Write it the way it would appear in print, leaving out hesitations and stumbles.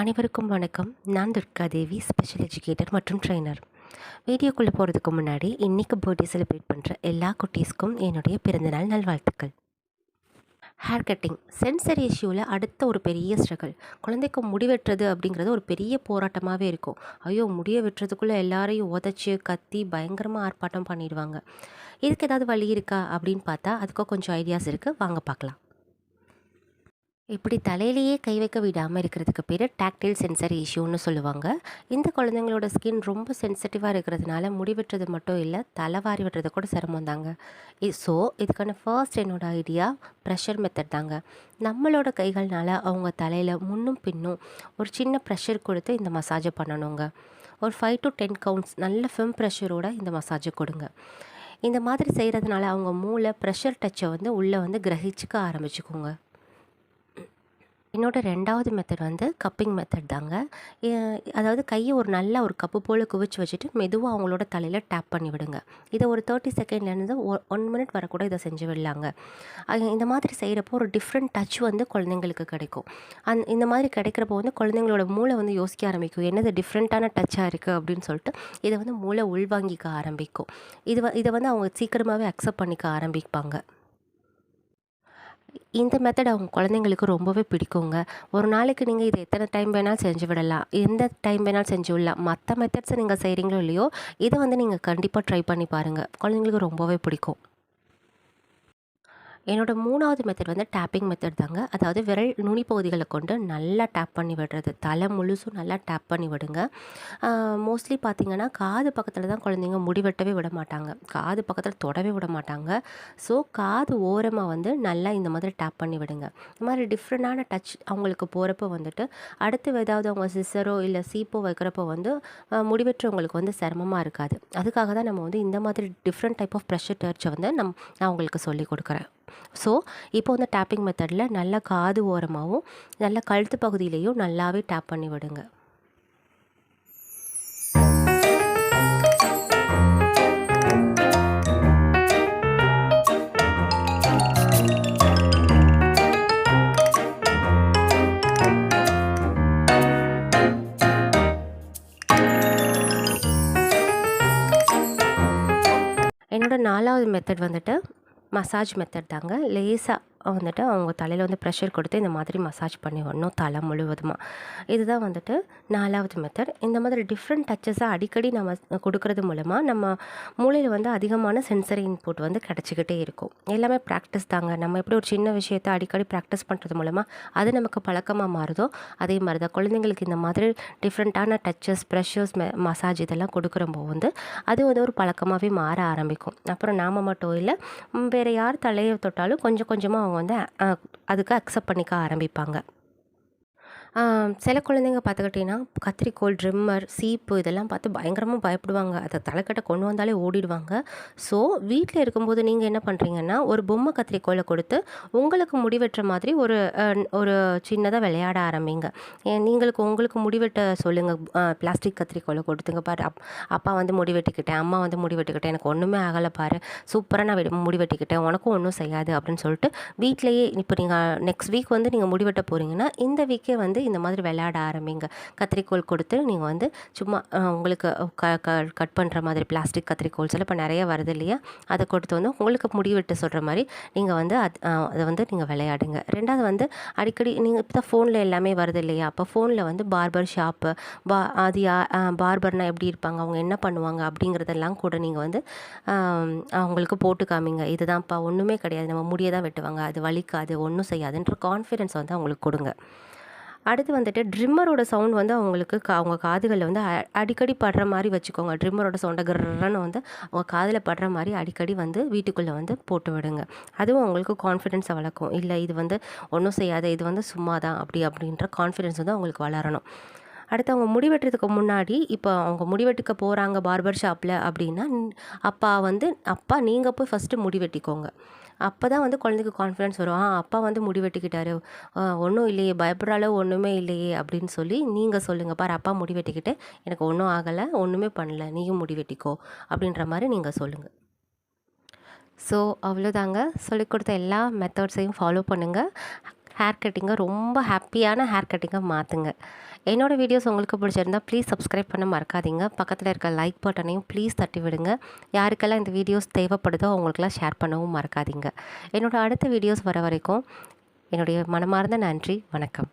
அனைவருக்கும் வணக்கம். நான் துர்கா தேவி, ஸ்பெஷல் எஜுகேட்டர் மற்றும் ட்ரெய்னர். வீடியோக்குள்ளே போகிறதுக்கு முன்னாடி இன்றைக்கி பர்த்டே செலிப்ரேட் பண்ணுற எல்லா குட்டீஸ்க்கும் என்னுடைய பிறந்தநாள் நல்வாழ்த்துக்கள். ஹேர் கட்டிங் சென்சரி இஷ்யூவில் அடுத்த ஒரு பெரிய ஸ்ட்ரகிள். குழந்தைக்கு முடி வெட்டுறது அப்படிங்கிறது ஒரு பெரிய போராட்டமாகவே இருக்கும். ஐயோ, முடிய வெட்டுறதுக்குள்ளே எல்லாரையும் உதச்சி கத்தி பயங்கரமாக ஆர்ப்பாட்டம் பண்ணிடுவாங்க. இதுக்கு ஏதாவது வழி இருக்கா அப்படின்னு பார்த்தா அதுக்கு கொஞ்சம் ஐடியாஸ் இருக்குது, வாங்க பார்க்கலாம். இப்படி தலையிலேயே கை வைக்க விடாமல் இருக்கிறதுக்கு பேர் டாக்டைல் சென்சரி இஷ்யூன்னு சொல்லுவாங்க. இந்த குழந்தைங்களோட ஸ்கின் ரொம்ப சென்சிட்டிவாக இருக்கிறதுனால முடி வெட்டுறது மட்டும் இல்லை, தலைவாரி வெட்டுறது கூட சிரமம் தாங்க. ஸோ இதுக்கான ஃபர்ஸ்ட் என்னோட ஐடியா ப்ரெஷர் மெத்தட் தாங்க. நம்மளோட கைகள்னால அவங்க தலையில் முன்னும் பின்னும் ஒரு சின்ன ப்ரெஷர் கொடுத்து இந்த மசாஜை பண்ணணுங்க. ஒரு 5 to 10 கவுண்ட்ஸ் நல்ல ஃபிம் ப்ரெஷரோட இந்த மசாஜை கொடுங்க. இந்த மாதிரி செய்கிறதுனால அவங்க மூளை ப்ரெஷர் டச்சை உள்ளே கிரகிச்சிக்க ஆரம்பிச்சுக்கோங்க. என்னோடய 2வது மெத்தட் கப்பிங் மெத்தட் தாங்க. அதாவது கையை ஒரு கப்பு போல் குவிச்சு வச்சுட்டு மெதுவாக அவங்களோட தலையில் டேப் பண்ணி விடுங்க. இதை ஒரு 30 செகண்ட்லேருந்து 1 மினிட் வரை கூட இதை செஞ்சு விடலாங்க. இந்த மாதிரி செய்கிறப்போ ஒரு டிஃப்ரெண்ட் டச் குழந்தைங்களுக்கு கிடைக்கும். இந்த மாதிரி கிடைக்கிறப்போ குழந்தைங்களோட மூளை யோசிக்க ஆரம்பிக்கும், என்னது டிஃப்ரெண்ட்டான டச்சாக இருக்குது அப்படின்னு சொல்லிட்டு இதை மூளை உள்வாங்கிக்க ஆரம்பிக்கும். இதை அவங்க சீக்கிரமாகவே அக்செப்ட் பண்ணிக்க ஆரம்பிப்பாங்க. இந்த மெத்தட் அவங்க குழந்தைங்களுக்கு ரொம்பவே பிடிக்குங்க. ஒரு நாளைக்கு நீங்கள் இதை எத்தனை டைம் வேணாலும் செஞ்சு விடலாம், எந்த டைம் வேணாலும் செஞ்சு விடலாம். மற்ற மெத்தட்ஸை நீங்கள் செய்கிறீங்களோ இல்லையோ, இதை நீங்கள் கண்டிப்பாக ட்ரை பண்ணி பாருங்கள், குழந்தைங்களுக்கு ரொம்பவே பிடிக்கும். என்னோடய 3வது மெத்தட் டேப்பிங் மெத்தட் தாங்க. அதாவது விரல் நுனி பகுதிகளை கொண்டு நல்லா டேப் பண்ணி விடுறது. தலை முழுசும் நல்லா டேப் பண்ணி விடுங்க. மோஸ்ட்லி பார்த்திங்கன்னா காது பக்கத்தில் தான் குழந்தைங்க முடி வெட்டவே விட மாட்டாங்க, காது பக்கத்தில் தொடவே விட மாட்டாங்க. ஸோ காது ஓரமாக நல்லா இந்த மாதிரி டேப் பண்ணி விடுங்க. இந்த மாதிரி டிஃப்ரெண்டான டச் அவங்களுக்கு போகிறப்போ அடுத்து ஏதாவது அவங்க சிசரோ இல்லை சீப்போ வைக்கிறப்போ முடி வெட்டுறவங்களுக்கு சிரமமாக இருக்காது. அதுக்காக தான் நம்ம இந்த மாதிரி டிஃப்ரெண்ட் டைப் ஆஃப் ப்ரெஷர் டச்சை நான் அவங்களுக்கு சொல்லிக் கொடுக்குறேன். ஸோ இப்போ டேப்பிங் மெத்தடில் நல்லா காது ஓரமாகவும் நல்லா கழுத்து பகுதியிலையும் நல்லாவே டேப் பண்ணி விடுங்க. என்னோட 4வது மெத்தட் மசாஜ் மெத்தட் தாங்க. லேசாக அவங்க தலையில் ப்ரெஷர் கொடுத்து இந்த மாதிரி மசாஜ் பண்ணி விடணும் தலை முழுவதுமாக. இதுதான் 4வது மெத்தட். இந்த மாதிரி டிஃப்ரெண்ட் டச்சஸை அடிக்கடி நம்ம கொடுக்கறது மூலமாக நம்ம மூளையில் அதிகமான சென்சரி இன்புட் கிடச்சிக்கிட்டே இருக்கும். எல்லாமே ப்ராக்டிஸ் தாங்க. நம்ம எப்படி ஒரு சின்ன விஷயத்தை அடிக்கடி ப்ராக்டிஸ் பண்ணுறது மூலமாக அது நமக்கு பழக்கமாக மாறுதோ, அதே மாதிரி தான் குழந்தைங்களுக்கு இந்த மாதிரி டிஃப்ரெண்ட்டான டச்சஸ், ப்ரெஷர்ஸ், மசாஜ் இதெல்லாம் கொடுக்குறப்போ அது ஒரு பழக்கமாகவே மாற ஆரம்பிக்கும். அப்புறம் நாம் மட்டும் இல்லை, வேறு யார் தலையை தொட்டாலும் கொஞ்சம் கொஞ்சமாக அவங்க அதுக்கு அக்செப்ட் பண்ணிக்க ஆரம்பிப்பாங்க. சில குழந்தைங்க பார்த்துக்கிட்டிங்கன்னா கத்திரிக்கோல், ட்ரிம்மர், சீப்பு இதெல்லாம் பார்த்து பயங்கரமாக பயப்படுவாங்க. அதை தலைக்கட்டை கொண்டு வந்தாலே ஓடிடுவாங்க. ஸோ வீட்டில் இருக்கும்போது நீங்கள் என்ன பண்ணுறீங்கன்னா, ஒரு பொம்மை கத்திரிக்கோலை கொடுத்து உங்களுக்கு முடிவெட்டுற மாதிரி ஒரு ஒரு சின்னதாக விளையாட ஆரம்பிங்க. உங்களுக்கு முடிவெட்ட சொல்லுங்கள். பிளாஸ்டிக் கத்திரிக்கோலை கொடுத்துங்க, பாரு அப்பா முடிவெட்டிக்கிட்டேன், அம்மா முடிவெட்டிக்கிட்டேன், எனக்கு ஒன்றுமே ஆகலை பாரு, சூப்பராக நான் முடிவெட்டிக்கிட்டேன், உனக்கும் ஒன்றும் செய்யாது அப்படின்னு சொல்லிட்டு வீட்டிலையே இப்போ நீங்கள் நெக்ஸ்ட் வீக் நீங்கள் முடிவெட்ட போகிறீங்கன்னா இந்த வீக்கே இந்த மாதிரி விளையாட ஆரம்பிங்க. கத்திரிக்கோல் கொடுத்து நீங்கள் சும்மா உங்களுக்கு கட் பண்ணுற மாதிரி பிளாஸ்டிக் கத்திரிக்கோல்ஸ் எல்லாம் இப்போ நிறைய வருது இல்லையா, அதை கொடுத்து உங்களுக்கு முடிவெட்டு சொல்கிற மாதிரி நீங்கள் அதை நீங்கள் விளையாடுங்க. 2வது அடிக்கடி நீங்கள் இப்போ தான் ஃபோனில் எல்லாமே வருது இல்லையா, அப்போ ஃபோனில் பார்பர் ஷாப்பு, அது பார்பர்னால் எப்படி இருப்பாங்க, அவங்க என்ன பண்ணுவாங்க அப்படிங்கிறதெல்லாம் கூட நீங்கள் அவங்களுக்கு போட்டு காமிங்க. இதுதான்ப்பா, ஒன்றுமே கிடையாது, நம்ம முடியை தான் வெட்டுவாங்க, அது வலிக்காது, ஒன்றும் செய்யாதுன்ற கான்ஃபிடென்ஸ் அவங்களுக்கு கொடுங்க. அடுத்து ட்ரிம்மரோட சவுண்ட் அவங்களுக்கு அவங்க காதுகளில் அடிக்கடி படுற மாதிரி வச்சுக்கோங்க. ட்ரிம்மரோட சவுண்டை கிர்ன்னு அவங்க காதில் படுற மாதிரி அடிக்கடி வீட்டுக்குள்ளே போட்டு விடுங்க. அதுவும் அவங்களுக்கு கான்ஃபிடென்ஸை வளர்க்கும். இல்லை இது ஒன்றும் செய்யாத, இது சும்மா தான் அப்படின்ற கான்ஃபிடென்ஸ் அவங்களுக்கு வளரணும். அடுத்து அவங்க முடிவெட்டுறதுக்கு முன்னாடி, இப்போ அவங்க முடிவெட்டுக்க போகிறாங்க பார்பர் ஷாப்பில் அப்படின்னா, அப்பா நீங்கள் போய் ஃபஸ்ட்டு முடிவெட்டிக்கோங்க. அப்போ தான் குழந்தைக்கு கான்ஃபிடென்ஸ் வரும். அப்பா முடிவெட்டிக்கிட்டாரு, ஒன்றும் இல்லையே, பயப்படுற அளவு ஒன்றுமே இல்லையே அப்படின்னு சொல்லி நீங்கள் சொல்லுங்கள், பாரு அப்பா முடிவெட்டிக்கிட்டு எனக்கு ஒன்றும் ஆகலை, ஒன்றுமே பண்ணல, நீயும் முடிவெட்டிக்கோ அப்படின்ற மாதிரி நீங்கள் சொல்லுங்கள். ஸோ அவ்வளோதாங்க. சொல்லிக் கொடுத்த எல்லா மெத்தட்ஸையும் ஃபாலோ பண்ணுங்கள். ஹேர் கட்டிங்கை ரொம்ப ஹாப்பியான ஹேர் கட்டிங்காக மாற்றுங்க. என்னோடய வீடியோஸ் உங்களுக்கு பிடிச்சிருந்தா ப்ளீஸ் சப்ஸ்கிரைப் பண்ண மறக்காதீங்க. பக்கத்தில் இருக்க லைக் பட்டனையும் ப்ளீஸ் தட்டி விடுங்க. யாருக்கெல்லாம் இந்த வீடியோஸ் தேவைப்படுதோ அவங்களுக்கெல்லாம் ஷேர் பண்ணவும் மறக்காதீங்க. என்னோடய அடுத்த வீடியோஸ் வர வரைக்கும் என்னுடைய மனமார்ந்த நன்றி. வணக்கம்.